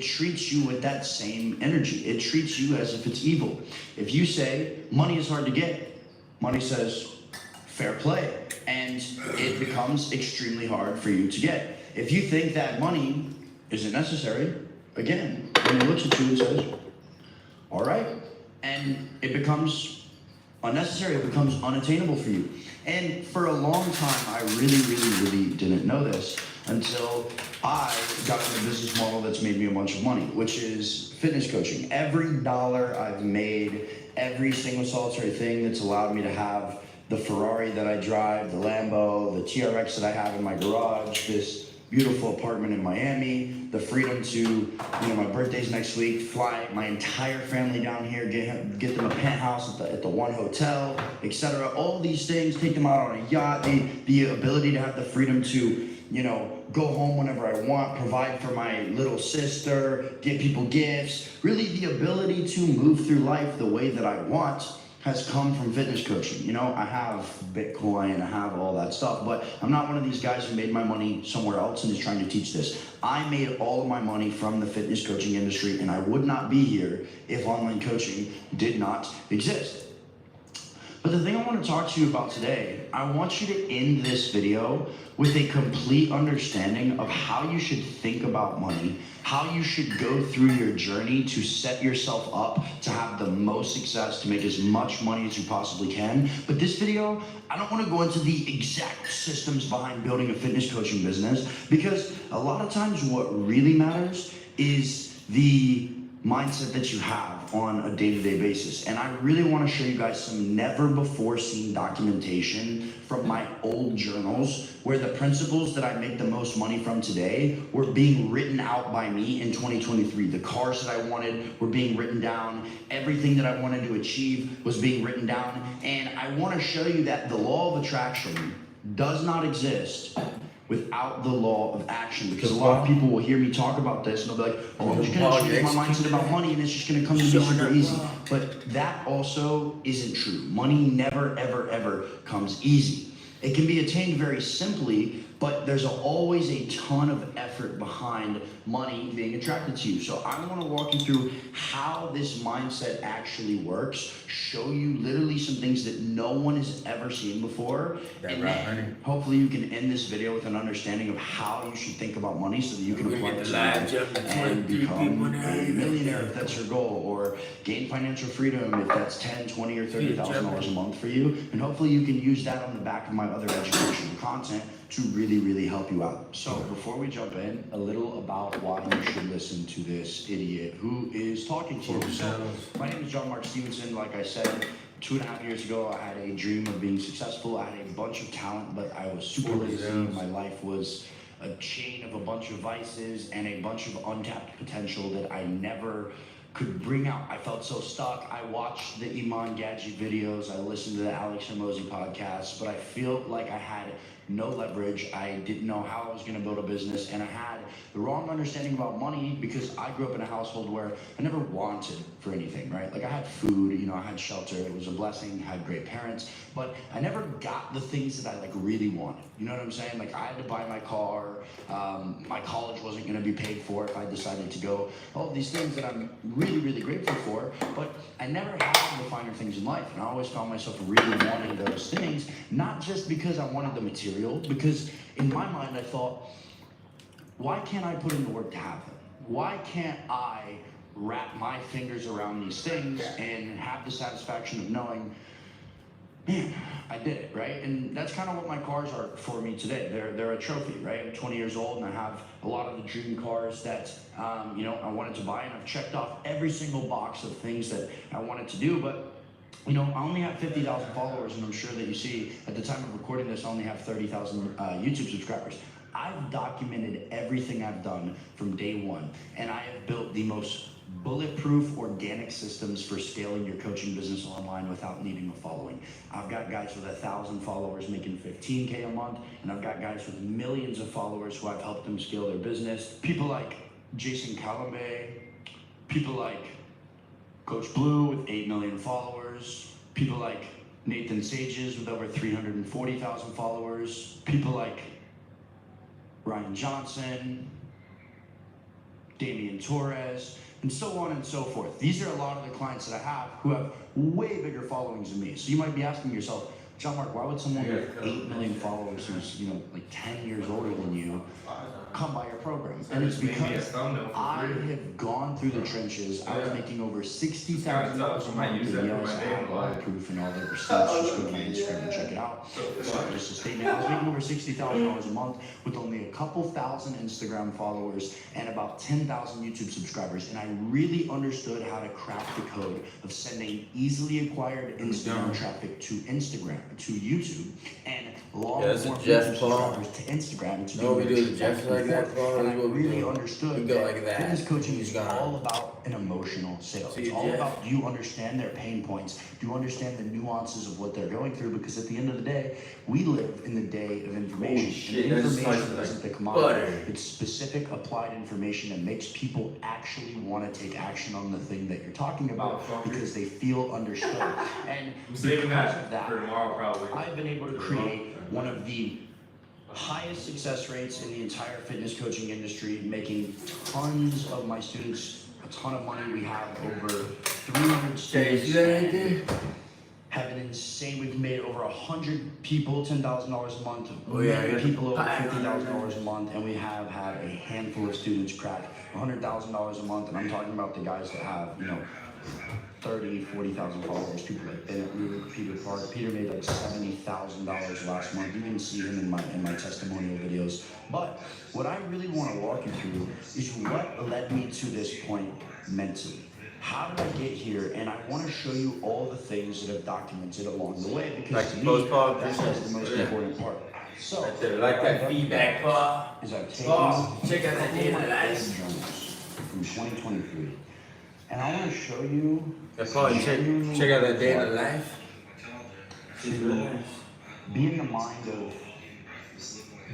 treats you with that same energy. It treats you as if it's evil. If you say money is hard to get, money says fair play, and it becomes extremely hard for you to get. If you think that money isn't necessary, again, money looks at you and says, all right, and it becomes unnecessary, it becomes unattainable for you. And for a long time, I really didn't know this until I got in a business model that's made me a bunch of money, which is fitness coaching. Every dollar I've made, every single solitary thing that's allowed me to have the Ferrari that I drive, the Lambo, the TRX that I have in my garage, this beautiful apartment in Miami, the freedom to, my birthday's next week, fly my entire family down here, get them a penthouse at the one hotel, etc. All these things, take them out on a yacht, the ability to have the freedom to, go home whenever I want, provide for my little sister, get people gifts. Really, the ability to move through life the way that I want has come from fitness coaching. I have Bitcoin, I have all that stuff, but I'm not one of these guys who made my money somewhere else and is trying to teach this. I made all of my money from the fitness coaching industry, and I would not be here if online coaching did not exist. But the thing I want to talk to you about today, I want you to end this video with a complete understanding of how you should think about money, how you should go through your journey to set yourself up to have the most success, to make as much money as you possibly can. But this video, I don't want to go into the exact systems behind building a fitness coaching business, because a lot of times what really matters is the mindset that you have on a day-to-day basis. And I really want to show you guys some never before seen documentation from my old journals where the principles that I make the most money from today were being written out by me in 2023. The cars that I wanted were being written down. Everything that I wanted to achieve was being written down. And I want to show you that the law of attraction does not exist without the law of action, because a lot of people will hear me talk about this and they'll be like, oh, I'm just gonna change my mindset about money and it's just gonna come to me super easy. But that also isn't true. Money never, ever comes easy. It can be attained very simply, but there's always a ton of effort behind money being attracted to you. So I want to walk you through how this mindset actually works, show you literally some things that no one has ever seen before, and then hopefully you can end this video with an understanding of how you should think about money so that you can apply this and become a millionaire if that's your goal, or gain financial freedom if that's $10,000, $20,000, or $30,000 a month for you. And hopefully you can use that on the back of my other educational content to really help you out. So before we jump in, a little about why you should listen to this idiot who is talking to you. So my name is John Mark Stevenson. Like I said, 2.5 years ago, I had a dream of being successful. I had a bunch of talent, but I was super lazy. My life was a chain of a bunch of vices and a bunch of untapped potential that I never could bring out. I felt so stuck. I watched the Iman Gadji videos. I listened to the Alex Hormozi podcast, but I feel like I had no leverage. I didn't know how I was gonna build a business, and I had the wrong understanding about money because I grew up in a household where I never wanted for anything, right? Like I had food, I had shelter, it was a blessing, had great parents, but I never got the things that I really wanted. You know what I'm saying? Like I had to buy my car, my college wasn't gonna be paid for if I decided to go, all of these things that I'm really grateful for, but I never had the finer things in life, and I always found myself really wanting those things, not just because I wanted the material, because in my mind I thought, why can't I put in the work to have them? Why can't I wrap my fingers around these things and have the satisfaction of knowing, man, I did it, right? And that's kind of what my cars are for me today. They're a trophy, right? I'm 20 years old and I have a lot of the dream cars that I wanted to buy, and I've checked off every single box of things that I wanted to do, but I only have 50,000 followers, and I'm sure that you see at the time of recording this, I only have 30,000 YouTube subscribers. I've documented everything I've done from day one, and I have built the most bulletproof organic systems for scaling your coaching business online without needing a following. I've got guys with 1,000 followers making 15K a month, and I've got guys with millions of followers who I've helped them scale their business. People like Jason Calambe, people like Coach Blue with 8 million followers, people like Nathan Sages with over 340,000 followers, people like Ryan Johnson, Damian Torres, and so on and so forth. These are a lot of the clients that I have who have way bigger followings than me. So you might be asking yourself, John Mark, why would someone with 8 million followers who's, like 10 years older than you come by your program? And it's because I have gone through the trenches. I was making over $60,000 a month, and yes, I have all the proof and all the receipts. Just go to my Instagram and check it out. So just a statement, I was making over $60,000 a month with only a couple thousand Instagram followers and about 10,000 YouTube subscribers. And I really understood how to crack the code of sending easily acquired Instagram traffic to Instagram, to YouTube, and long form YouTube subscribers to Instagram. To we do the Jeff like that, Paul. And I really understood that like fitness coaching is all about an emotional sale. It's all about, do you understand their pain points? Do you understand the nuances of what they're going through? Because at the end of the day, we live in the day of information. And information isn't the commodity. It's specific, applied information that makes people actually want to take action on the thing that you're talking about because they feel understood. And because of that, I've been able to create one of the highest success rates in the entire fitness coaching industry, making tons of my students a ton of money. We have over 300 students. Have an insane, we've made over 100 people $10,000 a month, people over $50,000 a month, and we have had a handful of students crack $100,000 a month, and I'm talking about the guys that have, 30, 40,000 followers, people like Peter Park. Peter made like $70,000 last month. You can see him in my testimonial videos. But what I really want to walk you through is what led me to this point mentally. How did I get here? And I want to show you all the things that I've documented along the way, because to me, that's the most important part. So, right there, like that feedback, Paul. Is I've taken check out that day in the life from 2023. And I want to show you. Paul, check out that day in the life. To be in the mind of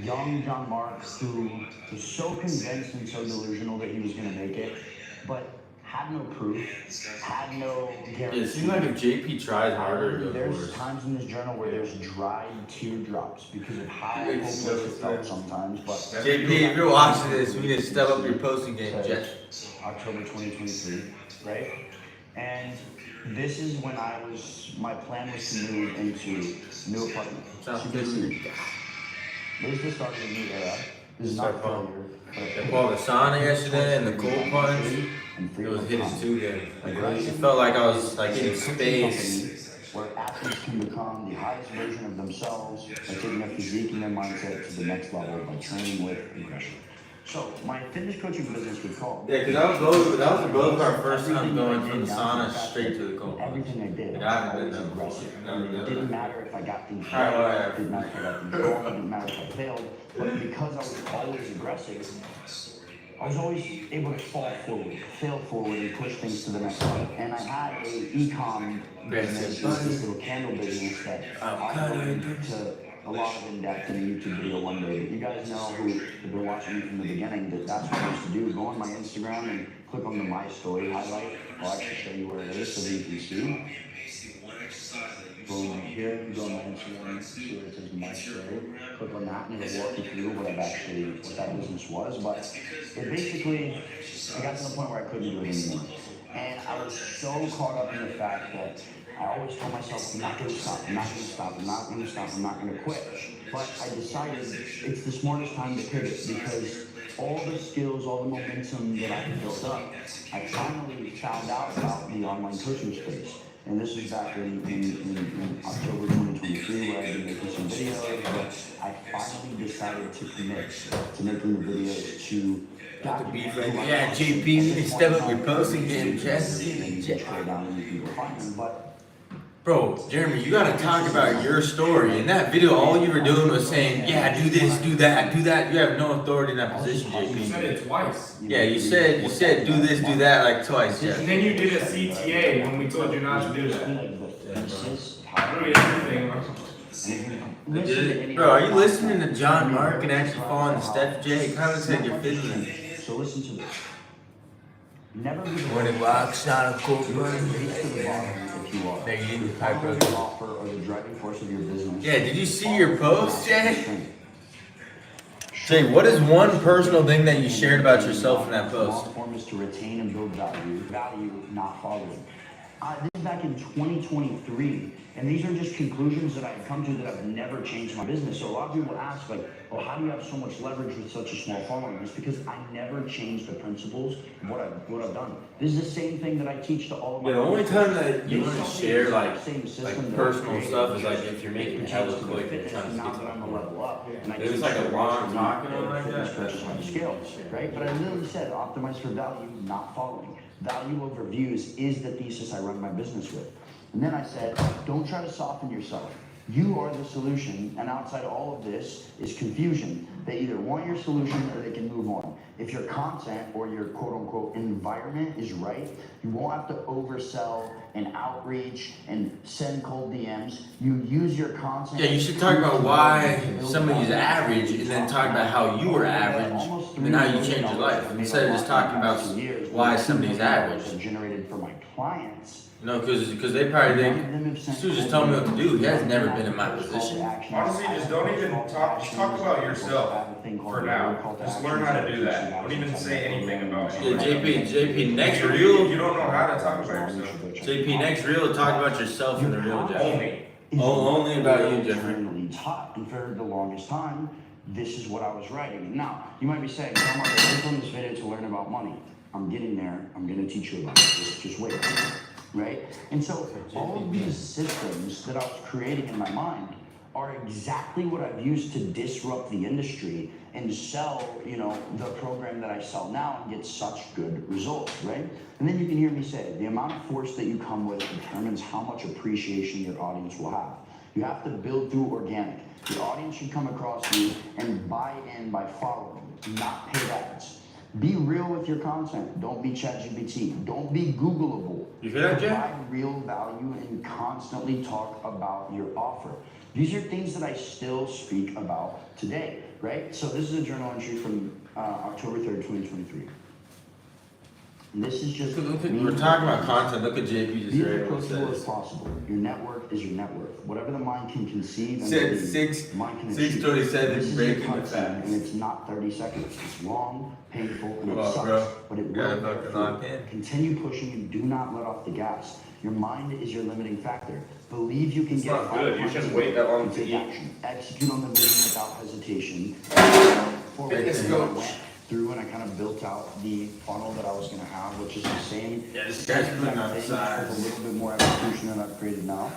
young John Mark, who was so convinced and so delusional that he was going to make it, but had no proof, had no guarantee. It seems like if JP tries harder, there's times in this journal where there's dried teardrops because of how hopeless it felt sometimes. But JP, if you're watching this, we need to step up your posting game, Jeff. October 2023, right? And this is when my plan was to move into a new apartment. This is the start of a new era. This is not failure. Well, the sauna yesterday and the cold punch, it was hitting too good. It felt like I was like in space. Where athletes can become the highest version of themselves by taking their physique and their mindset to the next level by training with aggression. So my fitness coaching business would call. Yeah, because that was both our first time going from the sauna straight to the cold plunge. Everything I did, I haven't been aggressive. there. It didn't matter if I got things right, it didn't matter if I got things wrong, it didn't matter if I failed. But because I was always aggressive, I was always able to fall forward, fail forward, and push things to the next level. And I had a e-com business, this little candle business that I went into a lot of in-depth in a YouTube video one day. But you guys know who have been watching me from the beginning that's what I used to do. Go on my Instagram and click on the My Story highlight. I'll actually show you where it is so that you can see. Boom, right here, you go on my Instagram, see where it says My Story. Click on that and it'll walk you through what that business was. But it basically, I got to the point where I couldn't do it anymore. And I was so caught up in the fact that I always told myself, I'm not going to stop, I'm not going to stop, I'm not going to stop, I'm not going to quit. But I decided it's the smartest time to pivot because all the skills, all the momentum that I had built up, I finally found out about the online coaching space. And this was back in October 2023 where I've been making some videos, but I finally decided to commit to making the videos to yeah, JP, you need to step up your posting game, Jesse. Bro, Jeremy, you gotta talk about your story. In that video, all you were doing was saying, yeah, do this, do that, do that. You have no authority in that position, JP. You said it twice. Yeah, you said do this, do that like twice, Jeff. And then you did a CTA when we told you not to do that. Literally everything. Bro, are you listening to John Mark and actually following the steps, Jay? It kind of looks like you're fiddling. So listen to this. Never be When it walks on a cold burn. You are. There you The offer or the driving force of your business. Yeah, did you see your post, Jay? Jay, what is one personal thing that you shared about yourself in that post? Long form is to retain and build value, not following. This is back in 2023, and these are just conclusions that I've come to that I've never changed my business. So a lot of people ask, like, well, how do you have so much leverage with such a small following? It's because I never changed the principles of what I've done. This is the same thing that I teach to all of my. Yeah, the only time that you It's want to the share exact same system like that personal I created, stuff is like just if you're making it hella pertains to quick and fitness, trying to not get that I'm a something. level up. And I It was teach like a everyone long to talking build on like fitness that. coaches on the scale, right? But I literally said optimize for value, not following. Value over views is the thesis I run my business with. And then I said, don't try to soften yourself. You are the solution, and outside all of this is confusion. They either want your solution or they can move on. If your content or your quote-unquote environment is right, you won't have to oversell and outreach and send cold DMs. You use your content. Yeah, you should talk about why somebody's average and then talk about how you were average and how you changed your life. Instead of just talking about why somebody's average. Generated for my clients. No, because they probably think, this dude just told me what to do. He has never been in my position. Honestly, just don't even talk. Just talk about yourself for now. Just learn how to do that. Don't even say anything about Yeah, it. JP, next You reel, don't know how to talk about yourself. JP, next reel, talk about yourself in the real Jeff. Only. Only about you, Jeffrey. Leads hot, and for the longest time, this is what I was writing. Now, you might be saying, I'm not going to this video to learn about money. I'm getting there. I'm going to teach you about it. Just wait. Right? And so all of these systems that I was creating in my mind are exactly what I've used to disrupt the industry and sell, the program that I sell now and get such good results, right? And then you can hear me say, the amount of force that you come with determines how much appreciation your audience will have. You have to build through organic. Your audience should come across you and buy in by following, not paid ads. Be real with your content. Don't be ChatGPT. Don't be Googleable. You hear that, Jay? Provide real value and constantly talk about your offer. These are things that I still speak about today, right? So this is a journal entry from October 3rd, 2023. And this is just We're talking about content. Look at JP just be read as what it approachable as says. possible. Your net worth is your net worth. Whatever the mind can conceive and Said believe, mind can achieve. 6:27, This is breaking a the cutscene, facts. and it's not 30 seconds. It's long, painful, and Come it on, sucks. bro. But it Gotta will bear fucking fruit. lock in. Continue pushing and do not let off the gas. Your mind is your limiting factor. Believe you can It's get not good. You 5 shouldn't points wait that long and to take eat. action. Execute on the vision without hesitation. Fitness I coach. went through and I kind of built out the funnel that I was going to have, which is the same. Yeah, this guy's putting on With size. a little bit more execution than I've created now.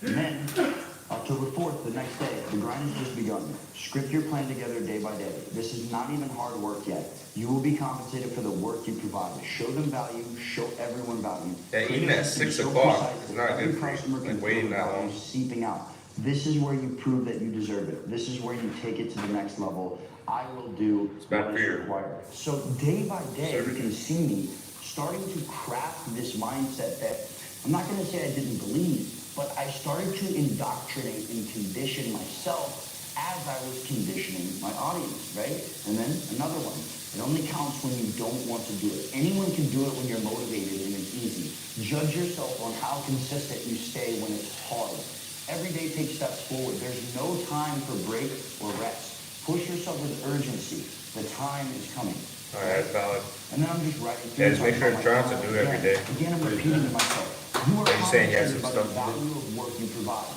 And then, October 4th, the next day, the grind has just begun. Script your plan together day by day. This is not even hard work yet. You will be compensated for the work you provide. Show them value, show everyone value. Yeah, eating at 6 So o'clock precise is that not every good for you, customer like can feel waiting the that value long. seeping out. This is where you prove that you deserve it. This is where you take it to the next level. I will do bad what for is you. required. So day by day, you can see me starting to craft this mindset that I'm not going to say I didn't believe, but I started to indoctrinate and condition myself as I was conditioning my audience, right? And then another one. It only counts when you don't want to do it. Anyone can do it when you're motivated and it's easy. Judge yourself on how consistent you stay when it's hard. Every day take steps forward. There's no time for break or rest. Push yourself with urgency. The time is coming. All right, that's valid. And then I'm just writing Yeah, just make sure talking it's drawn about to my do it every day. Again, I'm repeating to myself. You are Are you saying yes compensated or by the stuff? value of work you provide.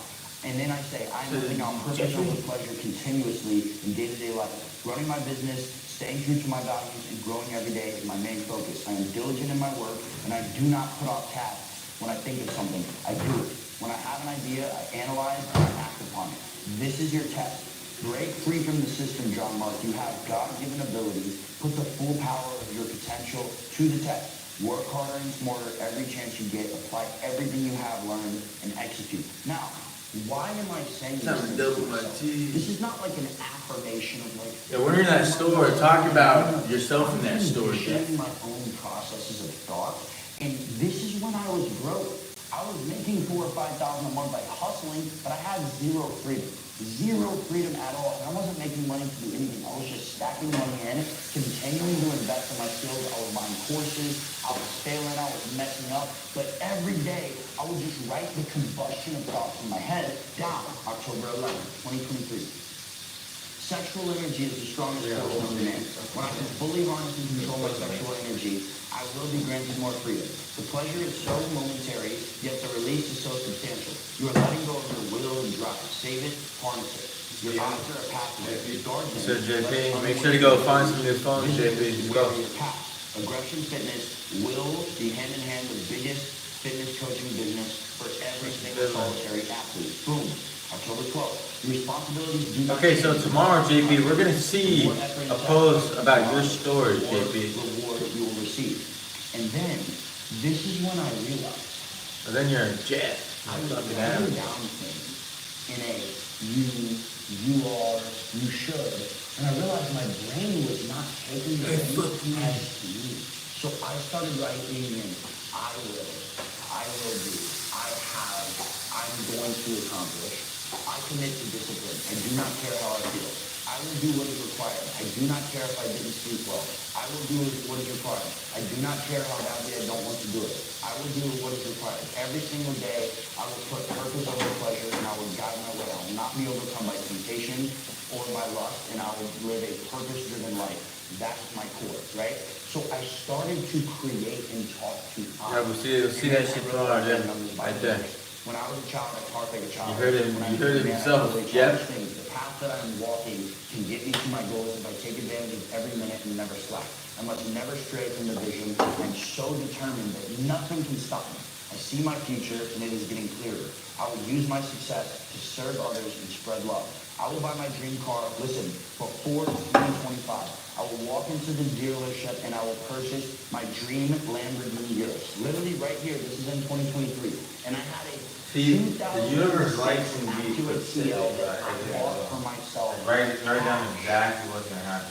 And then I say, I'm living on purpose over pleasure continuously in day-to-day life. Running my business, staying true to my values, and growing every day is my main focus. I am diligent in my work, and I do not put off tasks. When I think of something, I do it. When I have an idea, I analyze and I act upon it. This is your test. Break free from the system, John Mark. You have God-given abilities. Put the full power of your potential to the test. Work harder and smarter every chance you get. Apply everything you have learned and execute. Now, why am I saying Time this? to double my cheese. This is not like an affirmation of like. Yeah, when you're in that store, talk about yourself in that store, Jeff. Sharing my own processes of thought, and this is when I was broke. I was making $4,000 or $5,000 a month by hustling, but I had zero freedom at all. And I wasn't making money to do anything. I was just stacking money in, continuing to invest in my skills. I was buying courses. I was failing. I was messing up. But every day, I would just write the combustion of thoughts in my head down. October 11th, 2023. Sexual energy is the strongest force known to man. When I can fully harness and control my sexual energy, I will be granted more freedom. The pleasure is so momentary, yet the release is so substantial. You are letting go of your will and drive. Save it, harness it. Your eyes are a pathway. Guard them. So JP, make sure to go find some new phones, JP. Let's go. Aggression Fitness will be hand in hand with the biggest fitness coaching business for every single solitary athlete. Boom. October 12th. The responsibilities do not Okay, so change. tomorrow, JP, we're gonna see a post about your story, JP. Reward you will receive. And then, this is when I realized And then you're a jet. I was Fucking writing average. down things in a you are, you should. And I realized my brain was not taking the thing as me. So I started writing in I will do, I have, I'm going to accomplish. I commit to discipline. I do not care how I feel. I will do what is required. I do not care if I didn't sleep well. I will do what is required. I do not care how badly I don't want to do it. I will do what is required. Every single day, I will put purpose over pleasure, and I will guide my way. I will not be overcome by temptation or by lust, and I will live a purpose-driven life. That's my core, right? So I started to create and talk to Yeah, we'll see that shit tomorrow, Jen. Right there. When I was a child, I talked like a child. You heard it- When I you was heard a it man, I yourself, really Jeff. challenged things. The path that I'm walking can get me to my goals if I take advantage of every minute and never slack. I must never stray from the vision. I'm so determined that nothing can stop me. I see my future and it is getting clearer. I will use my success to serve others and spread love. I will buy my dream car, listen, before 2025. I will walk into the dealership and I will purchase my dream Lamborghini Urus. Literally right here, this is in 2023. And I had a See, 2006 the universe likes when we Acura specific, TL that right? I bought for myself. Write down exactly what's gonna happen.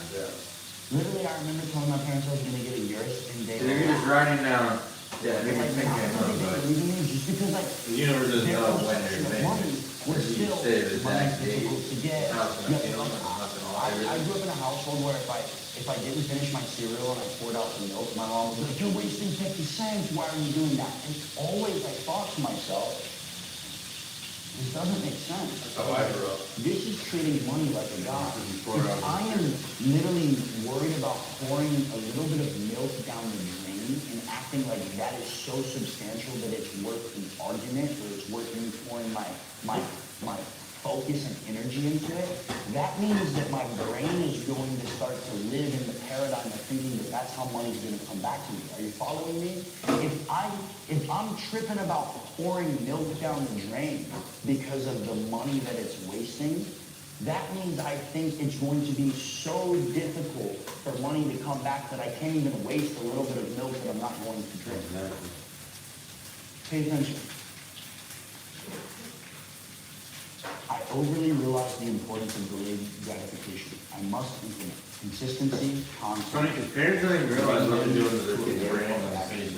Literally, I remember telling my parents I was gonna get a Urus and they So you're just writing down. Yeah, Like, make me not know, that they but believe in me, just because like the universe doesn't their know when perception they're of money making. was As you still say, the money's exact date, difficult to get. how it's gonna You feel, know, and nothing will I grew up in a household where if I didn't finish my cereal and I poured out some milk, my mom was like, "You're wasting 50 cents. Why are you doing that?" And always I thought to myself, this doesn't make sense. That's how I grew up. This is treating money like a god. If I am literally worried about pouring a little bit of milk down the drain and acting like that is so substantial that it's worth an argument or it's worth me pouring my focus and energy into it, that means that my brain is going to start to live in the paradigm of thinking that that's how money's going to come back to me. Are you following me? If I'm tripping about pouring milk down the drain because of the money that it's wasting, that means I think it's going to be so difficult for money to come back that I can't even waste a little bit of milk that I'm not going to drink. Pay attention. I overly realized the importance of delayed gratification. I must implement consistency, Funny, constantly. because parents don't even realize what they're doing to their kids' brain on the stage.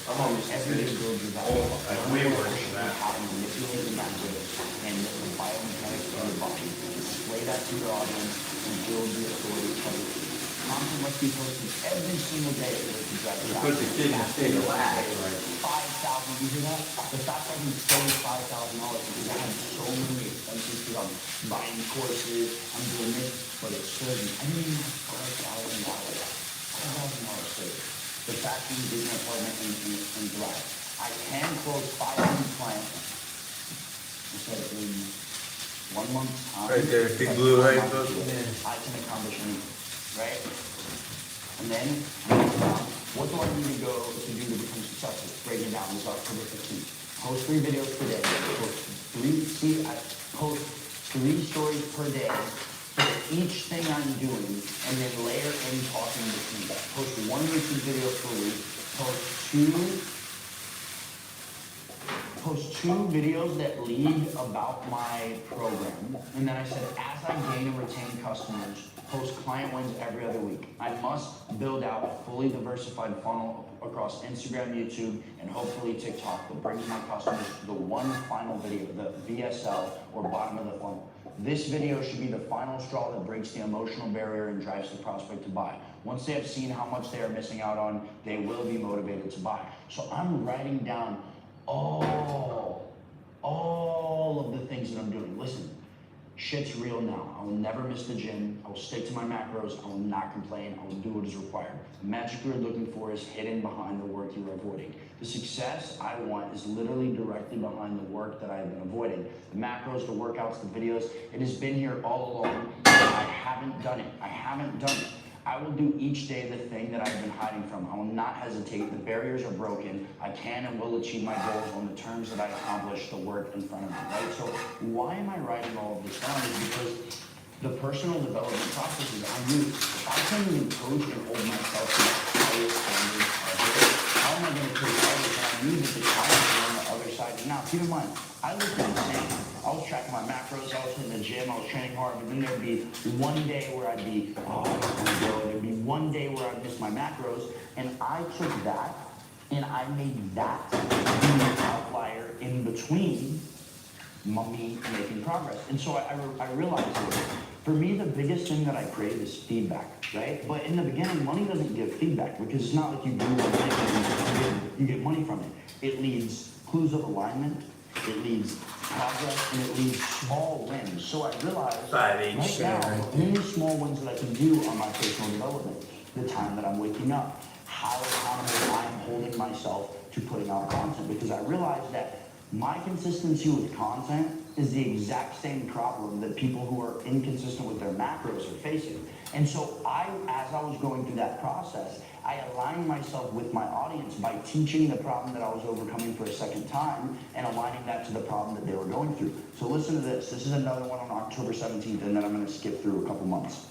I'm almost Every day finished. builds your value. Like way worse than that. How to manipulate the macros and the biomechanics of your body. Display that to your audience and build the authority publicly. Content must be posted every single day so they can drive You put the kid in a state of lag, right? 5,000, you hear that? The fact I can save $5,000 because I have so many expenses because I'm buying courses, I'm doing this, but it's serving. I didn't even have $5,000. $5,000 saved. The fact that you did an appointment and thrive. I can close 500 clients. I said in 1 month's time. Right there, big that's blue how light much post. I can accomplish anything, right? And then, I'm gonna down, what do I need to go to do to become successful? Break it down, this is October 15th. Post 3 videos per day. I post 3 stories per day for each thing I'm doing, and then layer in talking between that. Post 1 YouTube video per week, post two videos that lead about my program. And then I said, as I gain and retain customers, post client wins every other week. I must build out a fully diversified funnel across Instagram, YouTube, and hopefully TikTok that brings my customers to the one final video, the VSL, or bottom of the funnel. This video should be the final straw that breaks the emotional barrier and drives the prospect to buy. Once they have seen how much they are missing out on, they will be motivated to buy. So I'm writing down all of the things that I'm doing. Listen, Shit's real now. I will never miss the gym. I will stick to my macros. I will not complain. I will do what is required. The magic you're looking for is hidden behind the work you are avoiding. The success I want is literally directly behind the work that I have been avoiding. The macros, the workouts, the videos, it has been here all along. I haven't done it. I haven't done it. I will do each day the thing that I've been hiding from. I will not hesitate. The barriers are broken. I can and will achieve my goals on the terms that I accomplish the work in front of me, right? So why am I writing all of this down is because the personal development processes I use, I can't even coach and hold myself to the highest standards of it. How am I going to coach others when I knew that the challenge was on the other side? Now, keep in mind, I looked insane. I was tracking my macros, I was in the gym, I was training hard, but then there'd be one day where I'd be, oh, I don't want to go. There'd be one day where I'd miss my macros, and I took that, and I made that the outlier in between me making progress. And so I realized that for me, the biggest thing that I crave is feedback, right? But in the beginning, money doesn't give feedback because it's not like you do one thing and you get money from it. It leads clues of alignment, it leads progress, and it leads small wins. So I realized right now, the only small wins that I can do on my personal development, the time that I'm waking up, how accountable I'm holding myself to putting out content, because I realized that my consistency with content is the exact same problem that people who are inconsistent with their macros are facing. And so as I was going through that process, I aligned myself with my audience by teaching the problem that I was overcoming for a second time and aligning that to the problem that they were going through. So listen to this. This is another one on October 17th, and then I'm going to skip through a couple months.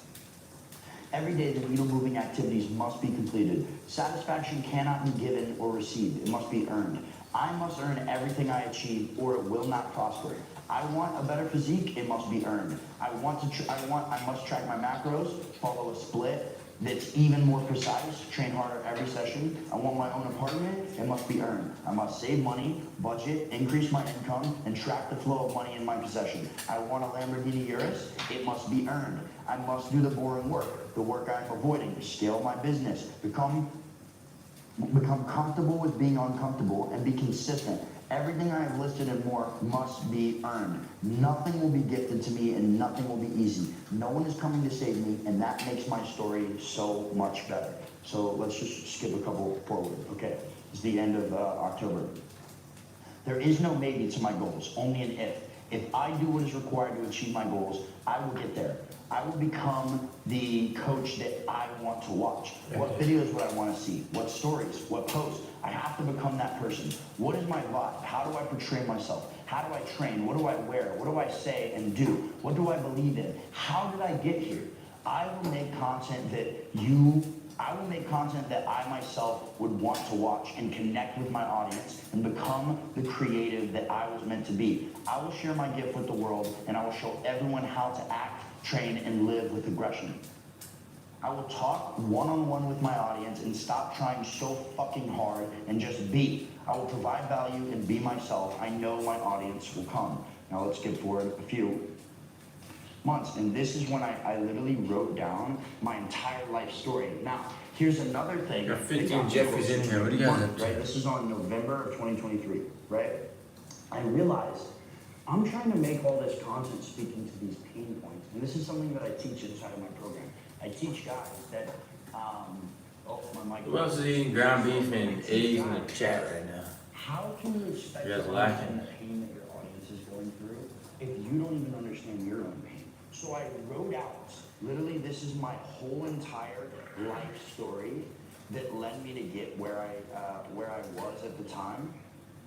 Every day, the needle-moving activities must be completed. Satisfaction cannot be given or received. It must be earned. I must earn everything I achieve, or it will not prosper. I want a better physique. It must be earned. I must track my macros, follow a split that's even more precise, train harder every session. I want my own apartment. It must be earned. I must save money, budget, increase my income, and track the flow of money in my possession. I want a Lamborghini Urus. It must be earned. I must do the boring work, the work I'm avoiding, scale my business, become comfortable with being uncomfortable, and be consistent. Everything I have listed and more must be earned. Nothing will be gifted to me and nothing will be easy. No one is coming to save me, and that makes my story so much better. So let's just skip a couple forward. Okay, it's the end of October. There is no maybe to my goals, only an if. If I do what is required to achieve my goals, I will get there. I will become the coach that I want to watch. What videos would I want to see? What stories? What posts? I have to become that person. What is my vibe? How do I portray myself? How do I train? What do I wear? What do I say and do? What do I believe in? How did I get here? I will make content that I myself would want to watch and connect with my audience and become the creative that I was meant to be. I will share my gift with the world, and I will show everyone how to act, train, and live with aggression. I will talk one-on-one with my audience and stop trying so fucking hard and just be. I will provide value and be myself. I know my audience will come. Now let's get forward a few months. And this is when I literally wrote down my entire life story. Now, here's another thing. Got 15 Jeffries in here. What do you guys have? Right, this is on November of 2023, right? I realized I'm trying to make all this content speaking to these pain points. And this is something that I teach inside of my program. I teach guys that, my mic. Who else is eating ground beef and eggs in the chat right now? How can you expect You guys to lacking? understand the pain that your audience is going through if you don't even understand your own pain? So I wrote out, literally this is my whole entire life story that led me to get where I was at the time.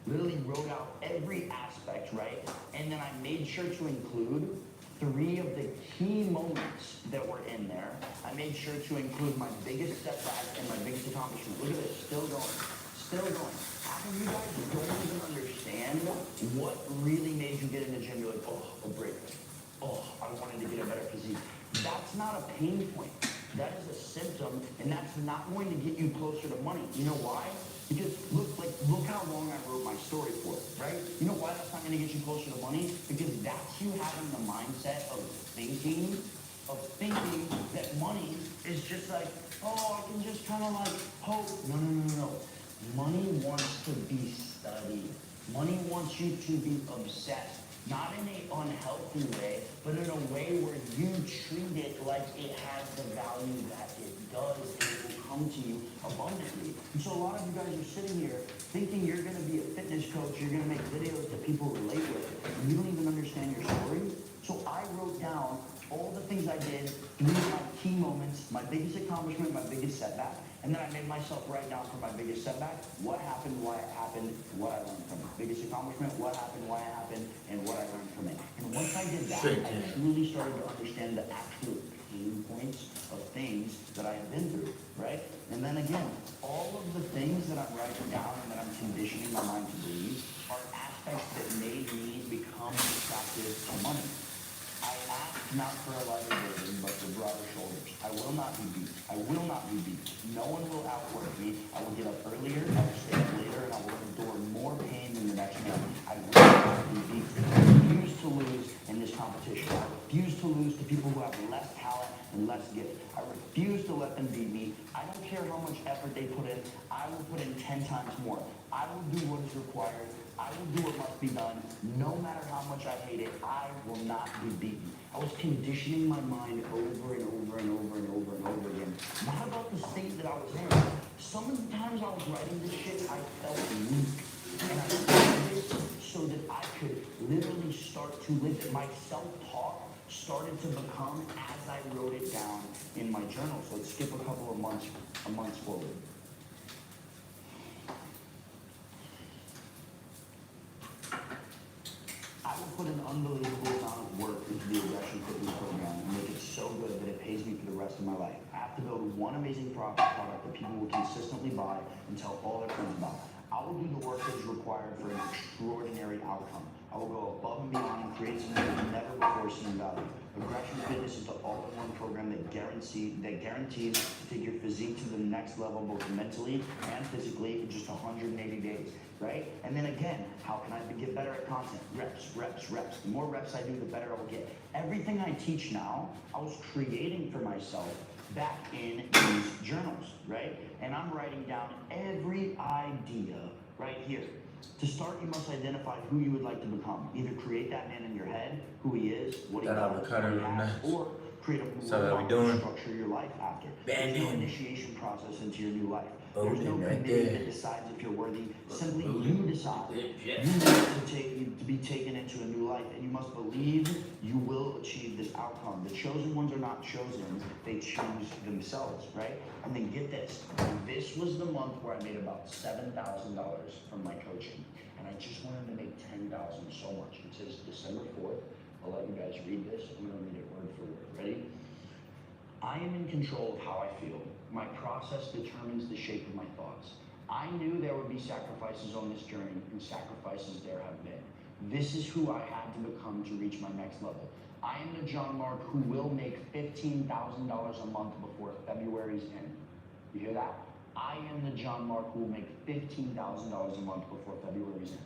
Literally wrote out every aspect, right? And then I made sure to include 3 of the key moments that were in there. I made sure to include my biggest setback and my biggest accomplishment. Look at this, still going, still going. Half of you guys don't even understand what really made you get in the gym. You're like, oh, a break. Oh, I wanted to get a better physique. That's not a pain point. That is a symptom, and that's not going to get you closer to money. You know why? Because look how long I wrote my story for, right? You know why that's not going to get you closer to money? Because that's you having the mindset of thinking that money is just like, oh, I can just kind of like hope. No. Money wants to be studied. Money wants you to be obsessed. Not in an unhealthy way, but in a way where you treat it like it has the value that it does, and it will come to you abundantly. And so a lot of you guys are sitting here thinking you're gonna be a fitness coach, you're gonna make videos that people relate with, and you don't even understand your story. So I wrote down all the things I did, 3 of my key moments, my biggest accomplishment, my biggest setback, and then I made myself write down for my biggest setback, what happened, why it happened, what I learned from it. Biggest accomplishment, what happened, why it happened, and what I learned from it. And once I did that, I truly started to understand the actual pain points of things that I have been through, right? And then again, all of the things that I'm writing down and that I'm conditioning my mind to believe are aspects that made me become attractive to money. I ask not for a lighter burden, but for broader shoulders. I will not be beat. I will not be beat. No one will outwork me. I will get up earlier, I will stay up later, and I will endure more pain than the next man. I will not be beat. I refuse to lose in this competition. I refuse to lose to people who have less talent and less gift. I refuse to let them beat me. I don't care how much effort they put in. I will put in 10 times more. I will do what is required. I will do what must be done. No matter how much I hate it, I will not be beaten. I was conditioning my mind over and over and over and over and over again. Not about the state that I was in. Sometimes I was writing this shit, I felt weak. And I did this so that I could literally start to live it. My self-talk started to become as I wrote it down in my journal. So let's skip a couple of months forward. I will put an unbelievable amount of work into the Aggression Fitness program and make it so good that it pays me for the rest of my life. I have to build one amazing product that people will consistently buy and tell all their friends about. I will do the work that is required for an extraordinary outcome. I will go above and beyond and create something you've never before seen value. Aggression Fitness is the all-in-one program that guarantees to take your physique to the next level, both mentally and physically, in just 180 days, right? And then again, how can I get better at content? Reps, reps, reps. The more reps I do, the better I will get. Everything I teach now, I was creating for myself back in these journals, right? And I'm writing down every idea right here. To start, you must identify who you would like to become. Either create that man in your head, who he is, what he That does, avocado what he has, nice. or create a So how we role doing? structure your life after. There's no Banding. initiation process into your new life. There's no Boning right committee there. that decides if you're worthy. Simply you Boning. decide. Yeah. You need to be taken into a new life, and you must believe you will achieve this outcome. The chosen ones are not chosen, they choose themselves, right? And then get this. This was the month where I made about $7,000 from my coaching. And I just wanted to make $10,000 so much. It says December 4th. I'll let you guys read this. I'm gonna read it word for word. Ready? I am in control of how I feel. My process determines the shape of my thoughts. I knew there would be sacrifices on this journey, and sacrifices there have been. This is who I had to become to reach my next level. I am the John Mark who will make $15,000 a month before February's end. You hear that? I am the John Mark who will make $15,000 a month before February's end.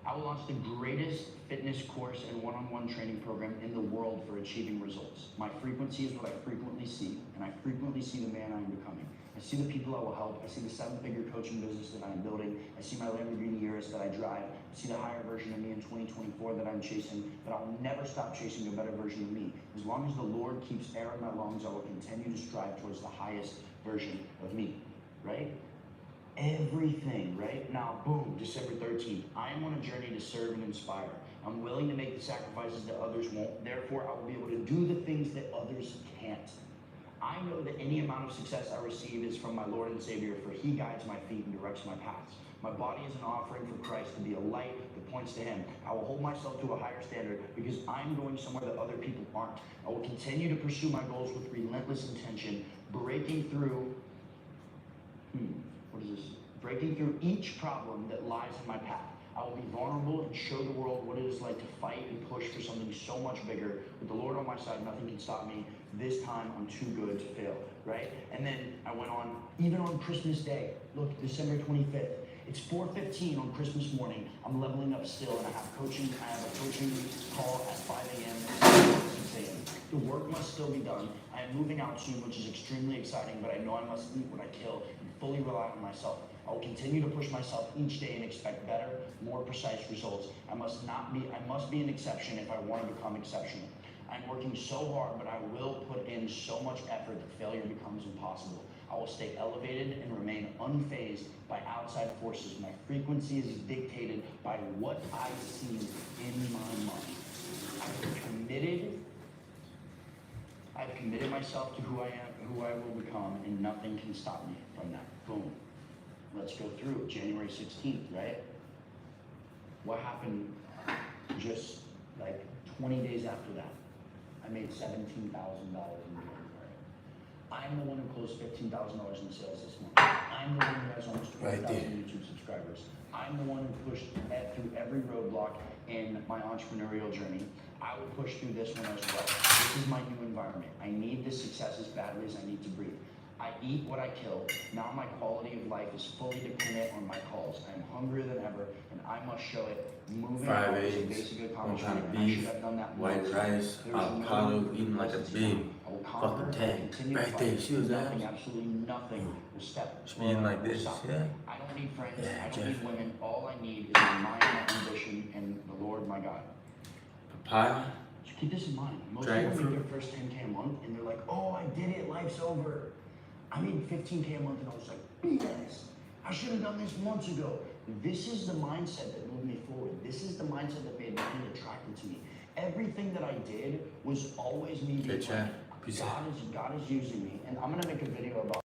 I will launch the greatest fitness course and one-on-one training program in the world for achieving results. My frequency is what I frequently see, and I frequently see the man I am becoming. I see the people I will help. I see the 7-figure coaching business that I am building. I see my Lamborghini Urus that I drive. I see the higher version of me in 2024 that I'm chasing, but I'll never stop chasing a better version of me. As long as the Lord keeps air in my lungs, I will continue to strive towards the highest version of me, right? Everything, right? Now, boom, December 13th. I am on a journey to serve and inspire. I'm willing to make the sacrifices that others won't. Therefore, I will be able to do the things that others can't. I know that any amount of success I receive is from my Lord and Savior, for He guides my feet and directs my paths. My body is an offering for Christ to be a light that points to Him. I will hold myself to a higher standard because I'm going somewhere that other people aren't. I will continue to pursue my goals with relentless intention, breaking through breaking through each problem that lies in my path. I will be vulnerable and show the world what it is like to fight and push for something so much bigger. With the Lord on my side, nothing can stop me. This time, I'm too good to fail, right? And then I went on, even on Christmas Day. Look, December 25th. It's 4:15 on Christmas morning. I'm leveling up still, and I have a coaching call at 5 a.m. and 6 a.m. The work must still be done. I am moving out soon, which is extremely exciting, but I know I must eat what I kill and fully rely on myself. I will continue to push myself each day and expect better, more precise results. I must be an exception if I want to become exceptional. I'm working so hard, but I will put in so much effort that failure becomes impossible. I will stay elevated and remain unfazed by outside forces. My frequency is dictated by what I see in my mind. I've committed myself to who I am, who I will become, and nothing can stop me from that. Boom. Let's go through January 16th, right? What happened just like 20 days after that? I made $17,000 in January. I'm the one who closed $15,000 in sales this month. I'm the one who has almost 20,000 YouTube subscribers. I'm the one who pushed through every roadblock in my entrepreneurial journey. I will push through this one as well. This is my new environment. I need this success as badly as I need to breathe. I eat what I kill. Now my quality of life is fully dependent on my calls. I am hungrier than ever, and I must show it. Moving Fried on is a eggs, basic all accomplishment, kind of and I should beef, have done that white months rice, ago. There's no avocado, eating like a regrets big I will conquer, fucking I tank. continue to Right fight. there, she was Nothing, that. absolutely nothing will step She be eating like will this, stop yeah. me. I don't need friends, Yeah, I don't Jeff. need women. All I need is my mind, my ambition, and the Lord my God. Papaya. Just keep this in mind. Most Dragon people make fruit. their first 10K a month and they're like, oh, I did it, life's over. I made 15K a month and I was like, BS. I should have done this months ago. This is the mindset that moved me forward. This is the mindset that made money attractive to me. Everything that I did was always me being Okay, chat. like, Peace out. God is using me. And I'm gonna make a video about